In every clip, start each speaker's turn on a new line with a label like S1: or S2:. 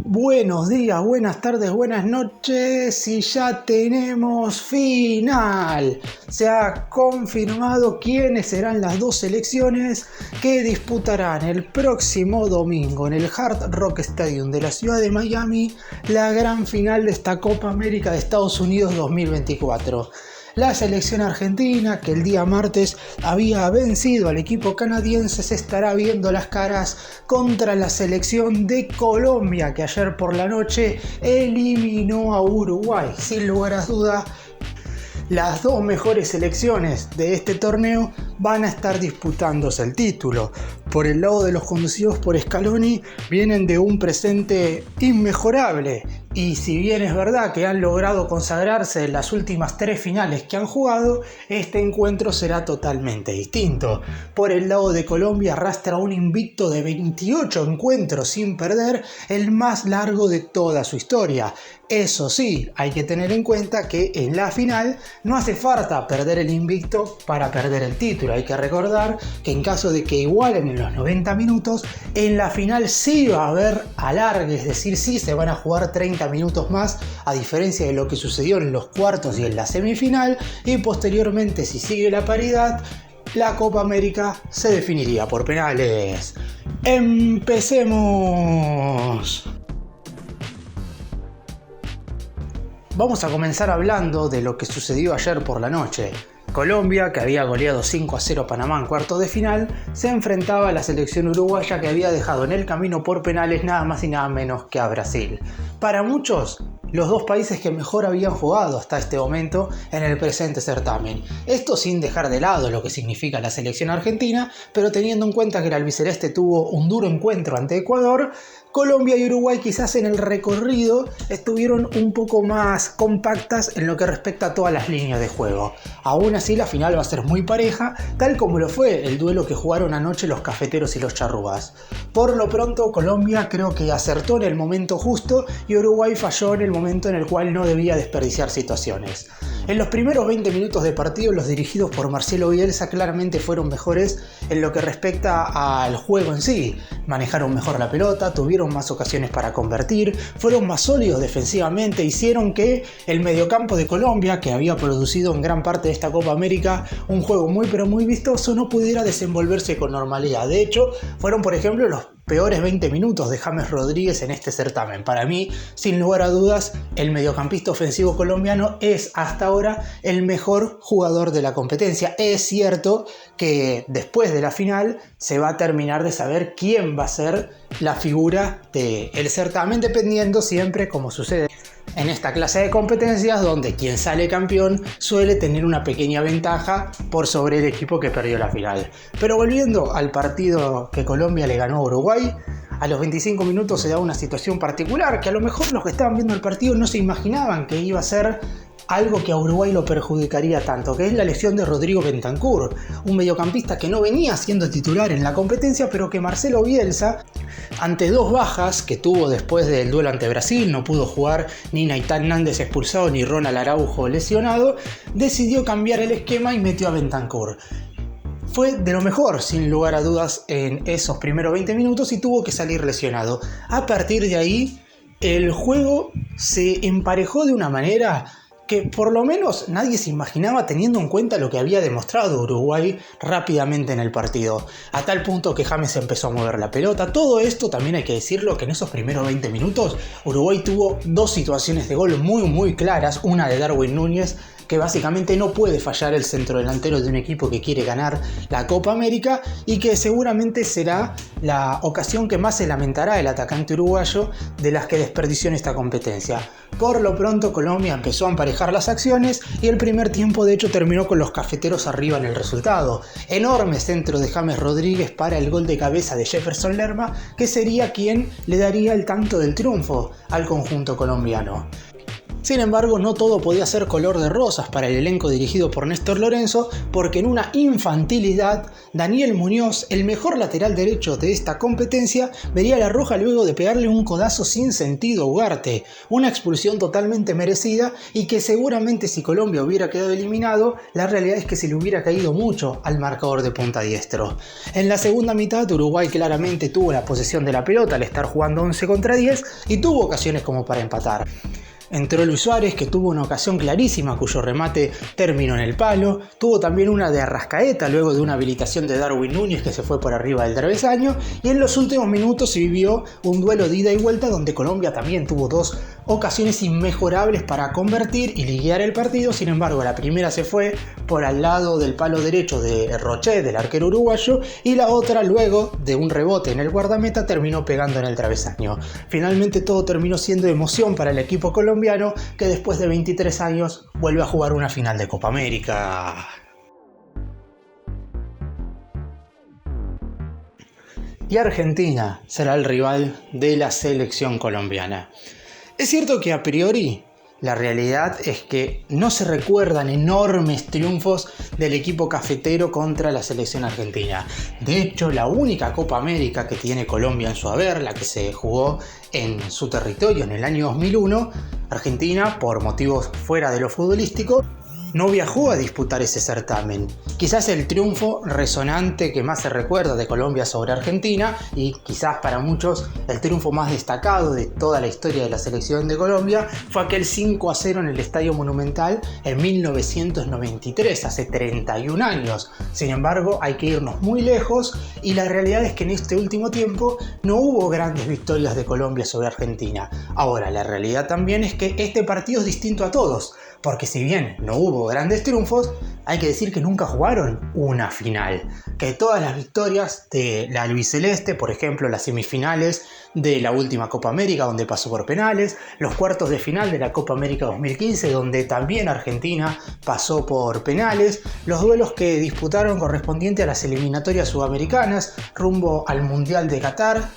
S1: Buenos días, buenas tardes, buenas noches y ya tenemos final. Se ha confirmado quiénes serán las dos selecciones que disputarán el próximo domingo en el Hard Rock Stadium de la ciudad de Miami la gran final de esta Copa América de Estados Unidos 2024. La selección argentina, que el día martes había vencido al equipo canadiense, se estará viendo las caras contra la selección de Colombia, que ayer por la noche eliminó a Uruguay. Sin lugar a dudas, las dos mejores selecciones de este torneo van a estar disputándose el título. Por el lado de los conducidos por Scaloni, vienen de un presente inmejorable. Y si bien es verdad que han logrado consagrarse en las últimas 3 finales que han jugado, este encuentro será totalmente distinto. Por el lado de Colombia arrastra un invicto de 28 encuentros sin perder, el más largo de toda su historia. Eso sí, hay que tener en cuenta que en la final no hace falta perder el invicto para perder el título. Hay que recordar que en caso de que igualen en los 90 minutos, en la final sí va a haber alargue, es decir, sí se van a jugar 30 minutos más, a diferencia de lo que sucedió en los cuartos y en la semifinal, y posteriormente, si sigue la paridad, la Copa América se definiría por penales. ¡Empecemos! Vamos a comenzar hablando de lo que sucedió ayer por la noche. Colombia, que había goleado 5-0 a Panamá en cuartos de final, se enfrentaba a la selección uruguaya, que había dejado en el camino por penales nada más y nada menos que a Brasil. Para muchos, los dos países que mejor habían jugado hasta este momento en el presente certamen. Esto sin dejar de lado lo que significa la selección argentina, pero teniendo en cuenta que el albiceleste tuvo un duro encuentro ante Ecuador, Colombia y Uruguay quizás en el recorrido estuvieron un poco más compactas en lo que respecta a todas las líneas de juego. Aún así, la final va a ser muy pareja, tal como lo fue el duelo que jugaron anoche los cafeteros y los charrúas. Por lo pronto, Colombia creo que acertó en el momento justo y Uruguay falló en el momento en el cual no debía desperdiciar situaciones. En los primeros 20 minutos de partido, los dirigidos por Marcelo Bielsa claramente fueron mejores en lo que respecta al juego en sí. Manejaron mejor la pelota, tuvieron más ocasiones para convertir, fueron más sólidos defensivamente, hicieron que el mediocampo de Colombia, que había producido en gran parte de esta Copa América un juego muy pero muy vistoso, no pudiera desenvolverse con normalidad. De hecho, fueron por ejemplo los peores 20 minutos de James Rodríguez en este certamen. Para mí, sin lugar a dudas, el mediocampista ofensivo colombiano es hasta ahora el mejor jugador de la competencia. Es cierto que después de la final se va a terminar de saber quién va a ser la figura del certamen, dependiendo siempre, como sucede en esta clase de competencias, donde quien sale campeón suele tener una pequeña ventaja por sobre el equipo que perdió la final. Pero volviendo al partido que Colombia le ganó a Uruguay, a los 25 minutos se da una situación particular que a lo mejor los que estaban viendo el partido no se imaginaban que iba a ser algo que a Uruguay lo perjudicaría tanto, que es la lesión de Rodrigo Bentancur, un mediocampista que no venía siendo titular en la competencia, pero que Marcelo Bielsa, ante 2 bajas que tuvo después del duelo ante Brasil, no pudo jugar ni Naitán Nández expulsado ni Ronald Araujo lesionado, decidió cambiar el esquema y metió a Bentancur. Fue de lo mejor, sin lugar a dudas, en esos primeros 20 minutos y tuvo que salir lesionado. A partir de ahí, el juego se emparejó de una manera que por lo menos nadie se imaginaba, teniendo en cuenta lo que había demostrado Uruguay rápidamente en el partido, a tal punto que James empezó a mover la pelota. Todo esto también hay que decirlo, que en esos primeros 20 minutos Uruguay tuvo 2 situaciones de gol muy claras, una de Darwin Núñez, que básicamente no puede fallar el centrodelantero de un equipo que quiere ganar la Copa América, y que seguramente será la ocasión que más se lamentará el atacante uruguayo de las que desperdició en esta competencia. Por lo pronto, Colombia empezó a emparejar las acciones y el primer tiempo de hecho terminó con los cafeteros arriba en el resultado. Enorme centro de James Rodríguez para el gol de cabeza de Jefferson Lerma, que sería quien le daría el tanto del triunfo al conjunto colombiano. Sin embargo, no todo podía ser color de rosas para el elenco dirigido por Néstor Lorenzo, porque en una infantilidad, Daniel Muñoz, el mejor lateral derecho de esta competencia, vería la roja luego de pegarle un codazo sin sentido a Ugarte, una expulsión totalmente merecida y que seguramente si Colombia hubiera quedado eliminado, la realidad es que se le hubiera caído mucho al marcador de punta diestro. En la segunda mitad, Uruguay claramente tuvo la posesión de la pelota al estar jugando 11 contra 10 y tuvo ocasiones como para empatar. Entró Luis Suárez, que tuvo una ocasión clarísima cuyo remate terminó en el palo. Tuvo también una de Arrascaeta luego de una habilitación de Darwin Núñez que se fue por arriba del travesaño. Y en los últimos minutos se vivió un duelo de ida y vuelta donde Colombia también tuvo dos ocasiones inmejorables para convertir y liguear el partido. Sin embargo, la primera se fue por al lado del palo derecho de Rochet, del arquero uruguayo, y la otra, luego de un rebote en el guardameta, terminó pegando en el travesaño. Finalmente todo terminó siendo emoción para el equipo colombiano, que después de 23 años vuelve a jugar una final de Copa América. Y Argentina será el rival de la selección colombiana. Es cierto que a priori la realidad es que no se recuerdan enormes triunfos del equipo cafetero contra la selección argentina. De hecho, la única Copa América que tiene Colombia en su haber, la que se jugó en su territorio en el año 2001, Argentina, por motivos fuera de lo futbolístico, no viajó a disputar ese certamen. Quizás el triunfo resonante que más se recuerda de Colombia sobre Argentina, y quizás para muchos el triunfo más destacado de toda la historia de la selección de Colombia, fue aquel 5-0 en el Estadio Monumental en 1993, hace 31 años. Sin embargo, hay que irnos muy lejos y la realidad es que en este último tiempo no hubo grandes victorias de Colombia sobre Argentina. Ahora, la realidad también es que este partido es distinto a todos, porque si bien no hubo grandes triunfos, hay que decir que nunca jugaron una final. Que todas las victorias de la albiceleste, por ejemplo las semifinales de la última Copa América donde pasó por penales, los cuartos de final de la Copa América 2015 donde también Argentina pasó por penales, los duelos que disputaron correspondiente a las eliminatorias sudamericanas rumbo al Mundial de Qatar,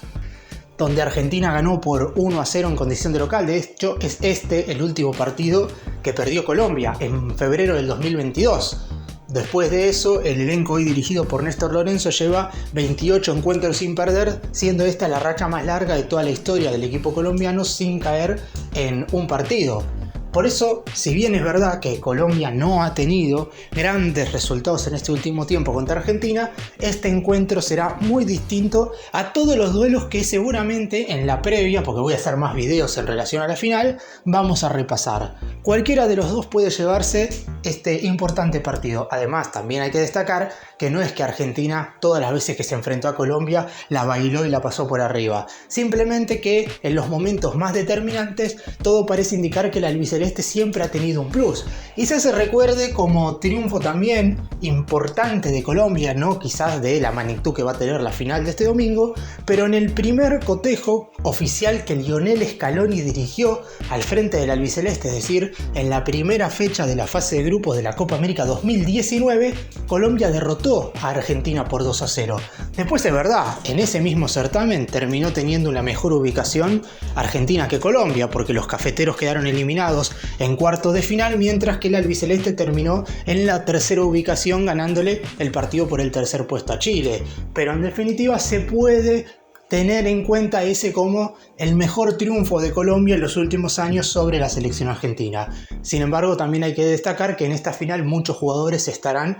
S1: donde Argentina ganó por 1-0 en condición de local. De hecho, es este el último partido que perdió Colombia en febrero del 2022. Después de eso, el elenco hoy dirigido por Néstor Lorenzo lleva 28 encuentros sin perder, siendo esta la racha más larga de toda la historia del equipo colombiano sin caer en un partido. Por eso, si bien es verdad que Colombia no ha tenido grandes resultados en este último tiempo contra Argentina, este encuentro será muy distinto a todos los duelos que seguramente en la previa, porque voy a hacer más videos en relación a la final, vamos a repasar. Cualquiera de los dos puede llevarse este importante partido. Además, también hay que destacar que no es que Argentina todas las veces que se enfrentó a Colombia la bailó y la pasó por arriba. Simplemente que en los momentos más determinantes todo parece indicar que la albiceleste siempre ha tenido un plus. Quizás se recuerde como triunfo también importante de Colombia, no quizás de la magnitud que va a tener la final de este domingo, pero en el primer cotejo oficial que Lionel Scaloni dirigió al frente del albiceleste, es decir, en la primera fecha de la fase de grupos de la Copa América 2019, Colombia derrotó a Argentina por 2-0. Después es verdad, en ese mismo certamen terminó teniendo una mejor ubicación Argentina que Colombia, porque los cafeteros quedaron eliminados en cuartos de final, mientras que el albiceleste terminó en la tercera ubicación ganándole el partido por el tercer puesto a Chile. Pero en definitiva se puede tener en cuenta ese como el mejor triunfo de Colombia en los últimos años sobre la selección argentina. Sin embargo, también hay que destacar que en esta final muchos jugadores estarán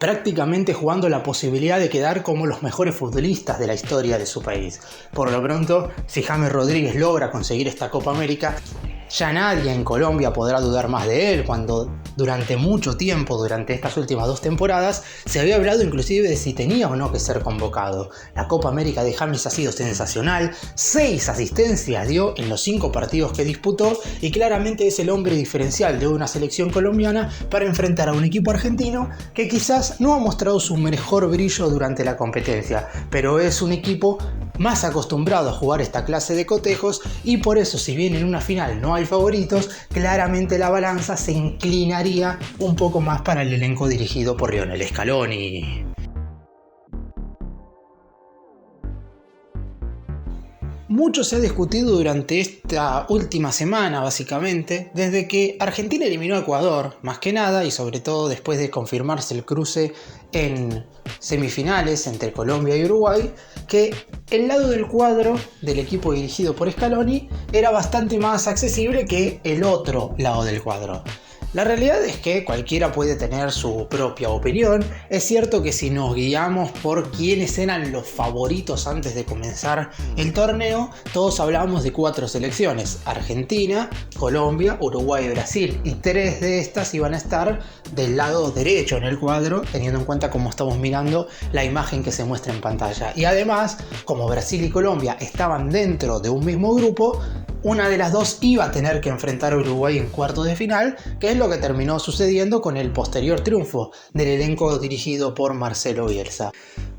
S1: prácticamente jugando la posibilidad de quedar como los mejores futbolistas de la historia de su país. Por lo pronto, si James Rodríguez logra conseguir esta Copa América, ya nadie en Colombia podrá dudar más de él, cuando durante mucho tiempo, durante estas últimas 2 temporadas, se había hablado inclusive de si tenía o no que ser convocado. La Copa América de James ha sido sensacional, 6 asistencias dio en los 5 partidos que disputó y claramente es el hombre diferencial de una selección colombiana para enfrentar a un equipo argentino que quizás no ha mostrado su mejor brillo durante la competencia, pero es un equipo más acostumbrado a jugar esta clase de cotejos y por eso, si bien en una final no hay favoritos, claramente la balanza se inclinaría un poco más para el elenco dirigido por Lionel Scaloni. Mucho se ha discutido durante esta última semana, básicamente, desde que Argentina eliminó a Ecuador, más que nada, y sobre todo después de confirmarse el cruce en semifinales entre Colombia y Uruguay, que el lado del cuadro del equipo dirigido por Scaloni era bastante más accesible que el otro lado del cuadro. La realidad es que cualquiera puede tener su propia opinión. Es cierto que si nos guiamos por quiénes eran los favoritos antes de comenzar el torneo, todos hablábamos de 4 selecciones: Argentina, Colombia, Uruguay y Brasil, y 3 de estas iban a estar del lado derecho en el cuadro, teniendo en cuenta cómo estamos mirando la imagen que se muestra en pantalla. Y además, como Brasil y Colombia estaban dentro de un mismo grupo, una de las dos iba a tener que enfrentar a Uruguay en cuartos de final, que es lo que terminó sucediendo con el posterior triunfo del elenco dirigido por Marcelo Bielsa.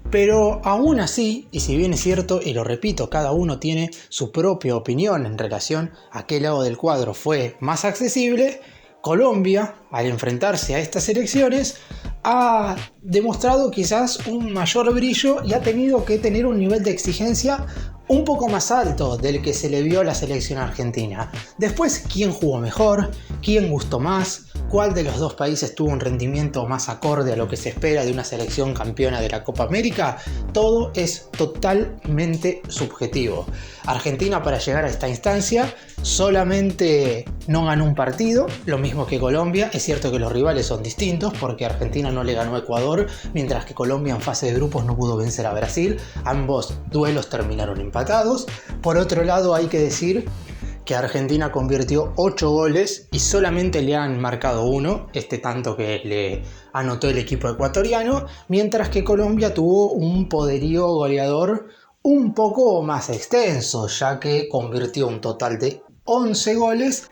S1: Pero aún así, y si bien es cierto, y lo repito, cada uno tiene su propia opinión en relación a qué lado del cuadro fue más accesible, Colombia, al enfrentarse a estas elecciones, ha demostrado quizás un mayor brillo y ha tenido que tener un nivel de exigencia un poco más alto del que se le vio a la selección argentina. Después, ¿quién jugó mejor? ¿Quién gustó más? ¿Cuál de los dos países tuvo un rendimiento más acorde a lo que se espera de una selección campeona de la Copa América? Todo es totalmente subjetivo. Argentina, para llegar a esta instancia, solamente no ganó un partido, lo mismo que Colombia. Es cierto que los rivales son distintos, porque Argentina no le ganó a Ecuador, mientras que Colombia en fase de grupos no pudo vencer a Brasil. Ambos duelos terminaron empatados. Por otro lado, hay que decir que Argentina convirtió 8 goles y solamente le han marcado 1, este tanto que le anotó el equipo ecuatoriano, mientras que Colombia tuvo un poderío goleador un poco más extenso, ya que convirtió un total de 11 goles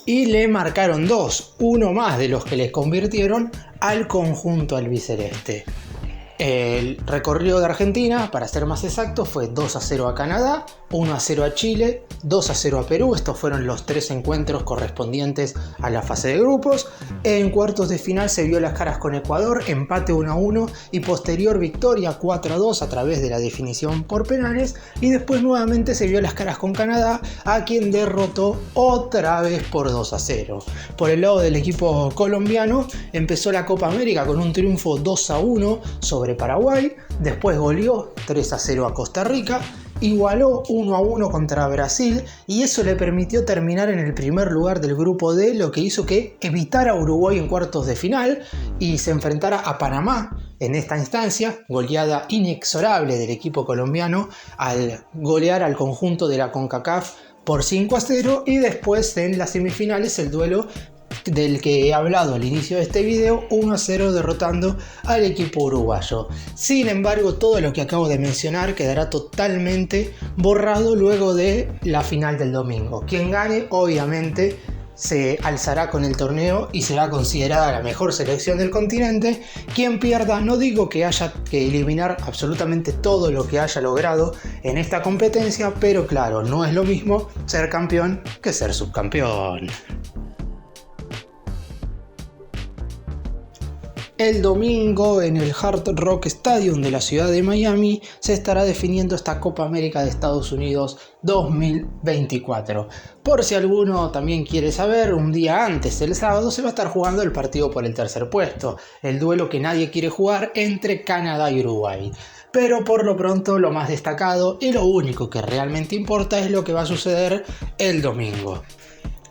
S1: y le marcaron 2, uno más de los que les convirtieron al conjunto albiceleste. El recorrido de Argentina, para ser más exacto, fue 2-0 a Canadá, 1-0 a Chile, 2-0 a Perú. Estos fueron los 3 encuentros correspondientes a la fase de grupos. En cuartos de final se vio las caras con Ecuador, empate 1-1 y posterior victoria 4-2 a través de la definición por penales. Y después nuevamente se vio las caras con Canadá, a quien derrotó otra vez por 2-0. Por el lado del equipo colombiano, empezó la Copa América con un triunfo 2-1 sobre Paraguay, después goleó 3-0 a Costa Rica, igualó 1-1 contra Brasil y eso le permitió terminar en el primer lugar del grupo D, lo que hizo que evitara a Uruguay en cuartos de final y se enfrentara a Panamá en esta instancia, goleada inexorable del equipo colombiano al golear al conjunto de la CONCACAF por 5-0, y después en las semifinales el duelo del que he hablado al inicio de este video, 1-0 derrotando al equipo uruguayo. Sin embargo, todo lo que acabo de mencionar quedará totalmente borrado luego de la final del domingo. Quien gane, obviamente, se alzará con el torneo y será considerada la mejor selección del continente. Quien pierda, no digo que haya que eliminar absolutamente todo lo que haya logrado en esta competencia, pero claro, no es lo mismo ser campeón que ser subcampeón. El domingo en el Hard Rock Stadium de la ciudad de Miami se estará definiendo esta Copa América de Estados Unidos 2024. Por si alguno también quiere saber, un día antes, el sábado, se va a estar jugando el partido por el tercer puesto, el duelo que nadie quiere jugar entre Canadá y Uruguay. Pero por lo pronto lo más destacado y lo único que realmente importa es lo que va a suceder el domingo.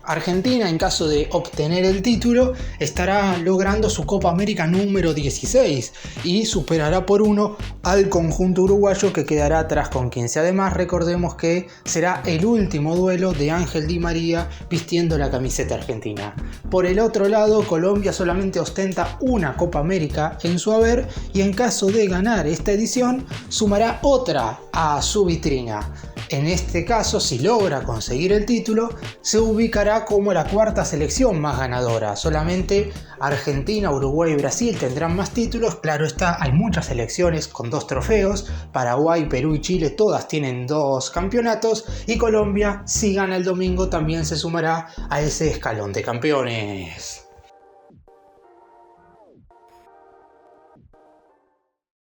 S1: Argentina, en caso de obtener el título, estará logrando su Copa América número 16 y superará por 1 al conjunto uruguayo, que quedará atrás con 15. Además, recordemos que será el último duelo de Ángel Di María vistiendo la camiseta argentina. Por el otro lado, Colombia solamente ostenta una Copa América en su haber y en caso de ganar esta edición sumará otra a su vitrina. En este caso, si logra conseguir el título, se ubicará como la cuarta selección más ganadora. Solamente Argentina, Uruguay y Brasil tendrán más títulos. Claro está, hay muchas selecciones con 2 trofeos. Paraguay, Perú y Chile todas tienen 2 campeonatos. Y Colombia, si gana el domingo, también se sumará a ese escalón de campeones.